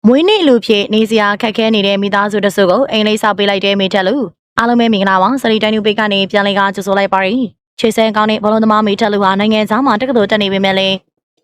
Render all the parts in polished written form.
မွေးနေ့လူဖြစ်နေစရာခက်ခဲနေတဲ့မိသားစုတစုကိုအိမ်လေးဆောက်ပေးလိုက်တဲ့မိထက်လူအားလုံးပဲမင်္ဂလာပါစရီတိုင်းလူပိတ်ကနေပြန်လည်ကကြိုဆိုလိုက်ပါရစေချေစဲကောင်းတဲ့ဘလုံးသမားမိထက်လူဟာနိုင်ငံသားမှာတက္ကသိုလ်တက်နေပေမဲ့လည်း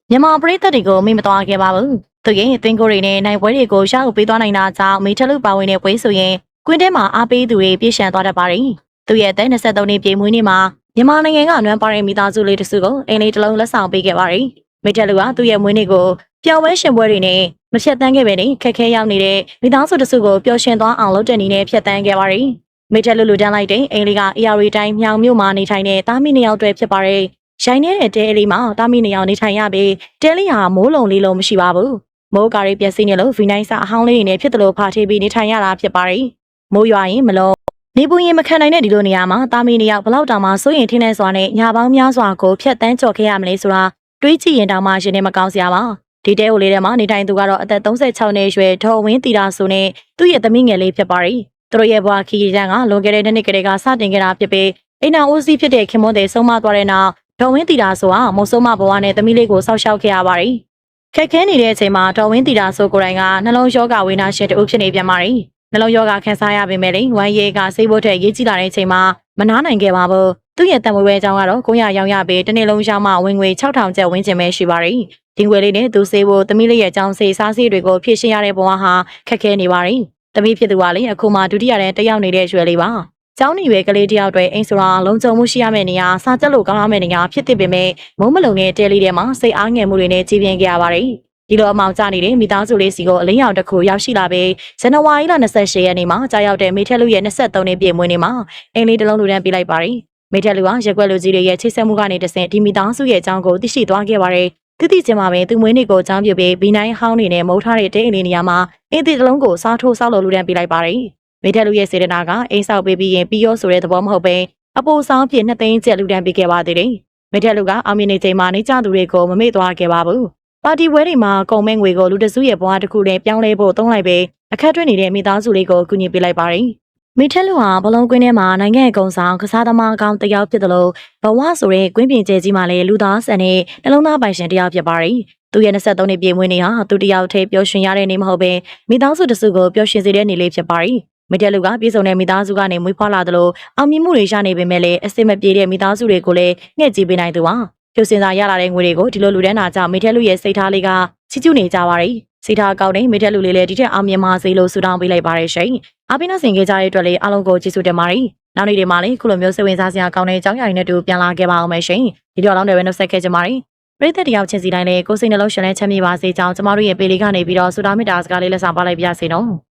မြန်မာပြည်သက်တွေကိုမိမသွားခဲ့ပါဘူးသူရဲ့သင်္ကိုတွေနဲ့နိုင်ပွဲတွေကိုရှာအုပ်ပေးသွားနိုင်တာကြောင့်မိထက်လူပါဝင်တဲ့ပွဲဆိုရင်ကွင်းထဲမှာအားပေးသူတွေပြည့်ရှံသွားတတ်ပါတယ်သူရဲ့အသက်23နှစ်ပြည့်မွေးနေ့မှာမြန်မာနိုင်ငံကနွမ်းပါတဲ့မိသားစုလေးတစုကိုအိမ်လေးတစ်လုံးလက်ဆောင်ပေးခဲ့ပါတယ်မိထက်လူကသူ့ရဲ့မွေးနေ့ကိုပျော်ပွဲရှင်ပွဲတွေနဲ့မဖြတ်တန်းခဲ့ပဲနဲ့ခက်ခဲရောက်နေတဲ့မိသားစုတစုကိုပျော်ရွှင်သွားအောင်လုပ်တဲ့နည်းနဲ့ဖြတ်တန်းခဲ့ပါတယ်။မိထက်လူတန်းလိုက်တဲ့အိမ်လေးက AR တိုင်းမြောင်မြို့မှာနေထိုင်တဲ့တာမီနှစ်ယောက်တည်းဖြစ်ပါတယ်။ရိုင်းနေတဲ့တဲလေးမှာတာမီနှစ်ယောက်နေထိုင်ရပြီးတဲလေးဟာမိုးလုံလေးလုံးမရှိပါဘူး။မိုးကားလေးပြက်စီးနေလို့ V9 စာအဟောင်းလေးတွေနဲ့ဖြစ်တယ်လို့ဖာထေးပြီးနေထိုင်ရတာဖြစ်ပါတယ်။မိုးရွာရင်မလုံးနေပူရင်မခံနိုင်တဲ့ဒီလိုနေရာမှာတာမီနှစ်ယောက်ဘလောက်တောင်မှစိုးရင်ထင်းနေစွာနဲ့ညာပေါင်းများစွာကိုဖြတ်တန်းကြော်ခဲ့ရမလဲဆိုတာတွေးကြည့်ရင်တောင်မှရှင်နေမကောင်းစရာပါ။ဒီတဲအိုလေးထဲမှာနေထိုင်သူကတော့အသက်36နှစ်အရွယ်ဒေါ်ဝင်းတီတာဆိုနဲ့သူ့ရဲ့သမီးငယ်လေးဖြစ်ပါတယ်။သူတို့ရဲ့ဘဝခီးရန်ကလွန်ခဲ့တဲ့နှစ်ကလေးကစတင်ခဲ့တာဖြစ်ပြီးအိမ်နာအိုးစီးဖြစ်တဲ့ခင်မွန်းတဲ့ဆုံးမသွားတဲ့နောက်ဒေါ်ဝင်းတီတာဆိုဟာမုံဆုံးမဘဝနဲ့သမီးလေးကိုစောက်ရှောက်ခဲ့ရပါတယ်။ခက်ခဲနေတဲ့အချိန်မှာဒေါ်ဝင်းတီတာဆိုကိုယ်တိုင်ကနှလုံးရောဂါဝေဒနာရှင်တူဖြစ်နေပြန်ပါတယ်။နှလုံးရောဂါခံစားရပေမဲ့လည်းဝမ်းရည်ကစိတ်ဘို့ထက်ရေးကြည့်လာတဲ့အချိန်မှာမနာနိုင်ခဲ့ပါဘူး။သူ့ရဲ့တံမွေးဝဲအကြောင်းကတော့900ရောင်းရပြီးတစ်နေ့လုံးရောင်းမှဝင်ငွေ6000ကျပ်ဝန်းကျင်ပဲရှိပါတယ်။ဒီငွေလေးနဲ့သူစေးဖို့သမီးလေးရဲ့အကြောင်းစေးစားစေးတွေကိုဖြည့်ရှင်းရတဲ့ဘဝဟာခက်ခဲနေပါတယ်။သမီးဖြစ်သူကလည်းအခုမှဒုတိယတန်းတက်ရောက်နေတဲ့ရွယ်လေးပါ။ကျောင်းနေရွယ်ကလေးတယောက်တွေအိမ်ဆိုတာလုံခြုံမှုရှိရမယ့်နေရာစာကြက်လို့ကောင်းရမယ့်နေရာဖြစ်တဲ့ပေမဲ့မုံမလုံတဲ့တဲလေးထဲမှာစိတ်အားငယ်မှုတွေနဲ့ကြီးပြင်းခဲ့ရပါတယ်။ဒီလိုအမောင်ကျနေတဲ့မိသားစုလေးစီကိုအလင်းရောင်တစ်ခုရောက်ရှိလာပြီးဇန်နဝါရီလ28ရက်နေ့မှာကြာရောက်တဲ့မိထက်လူရဲ့23နှစ်ပြည့်မွေးနေ့မှာအိမ်လေးတစ်လုံးလူတန်းပေးလိုက်ပါတယ်။မိထက်လူကရက်ွက်လူကြီးတွေရဲ့ချိတ်ဆက်မှုကနေတဆင့်ဒီမိသားစုရဲ့အကြောင်းကိုသိရှိသွားခဲ့ပါတယ်။တိတိကျမှပဲသူမွေးနေ့ကိုအကြောင်းပြုပြီးဘီနိုင်ဟောင်းနေနဲ့မုံထားတဲ့တဲအိမ်လေးနေရာမှာအင်းတီတစ်လုံးကိုစားထိုးဆောက်လို့လူတန်းပေးလိုက်ပါတယ်။မိထက်လူရဲ့စေတနာကအိမ်ဆောက်ပေးပြီးရင်ပြီးရောဆိုတဲ့သဘောမဟုတ်ပဲအပိုဆောင်ဖြစ်2သိန်းကျပ်လူတန်းပေးခဲ့ပါသေးတယ်။မိထက်လူကအောင်မြင်နေချိန်မှာနေကြသူတွေကိုမမေ့သွားခဲ့ပါဘူး။ပါတီဝဲတွေမှာကုန်မဲ့ငွေကိုလူတစုရဲ့ဘဝတစ်ခုနဲ့ပြောင်းလဲဖို့သုံးလိုက်ပြီးအခက်တွေ့နေတဲ့မိသားစုလေးကိုကူညီပေးလိုက်ပါတယ်။မိထက်လူဟာဘလုံးကွင်းထဲမှာနိုင်ငံအကုံဆောင်ကစားသမားကောင်းတစ်ယောက်ဖြစ်တယ်လို့ဘဝဆိုတဲ့ကွင်းပြင်ကျဲကြီးမှာလည်းလူသားဆန်နဲ့နှလုံးသားပိုင်ရှင်တစ်ယောက်ဖြစ်ပါတယ်။သူရဲ့23နှစ်ပြည့်မွေးနေ့ဟာသူတစ်ယောက်တည်းပျော်ရွှင်ရတဲ့နေ့မဟုတ်ဘဲမိသားစုတစုကိုပျော်ရွှင်စေတဲ့နေ့လေးဖြစ်ပါတယ်။မိထက်လူကပြည်စုံတဲ့မိသားစုကနေမွေးဖွားလာတယ်လို့အောင်မြင်မှုတွေရနေပေမဲ့လည်းအစစ်မပြေတဲ့မိသားစုတွေကိုလည်းငှက်ကြည့်ပေးနိုင်သူပါ။ကျိုးစင်စာရလာတဲ့ငွေတွေကိုဒီလိုလူတန်းတာကြောင့်မိထက်လူရဲ့စိတ်ထားလေးကချီးကျူးနေကြပါတယ်။စိတ်ထားကောင်းတဲ့မိထက်လူလေးလည်းဒီထက်အောင်မြင်ပါစေလို့ဆုတောင်းပေးလိုက်ပါတယ်ရှင်။အားပေးနှဆင်ခဲ့ကြတဲ့အတွက်လည်းအားလုံးကိုကျေးဇူးတင်ပါတယ်။နောက်နေ့တွေမှာလည်းခုလိုမျိုးစိတ်ဝင်စားစရာကောင်းတဲ့အကြောင်းအရာတွေနဲ့တူပြန်လာခဲ့ပါအောင်မယ်ရှင်။ဒီတော့လောင်းတွေပဲနှုတ်ဆက်ခဲ့ကြပါတယ်။ပရိသတ်တယောက်ချင်းစီတိုင်းလည်းကိုယ်စိတ်နှလုံးရှင်လန်းချမ်းမြေပါစေကြောင်းကျမတို့ရဲ့ပေလေးကနေပြီးတော့ဆုတောင်းမေတ္တာစကားလေးလက်ဆောင်ပါလိုက်ပါရစေနော်။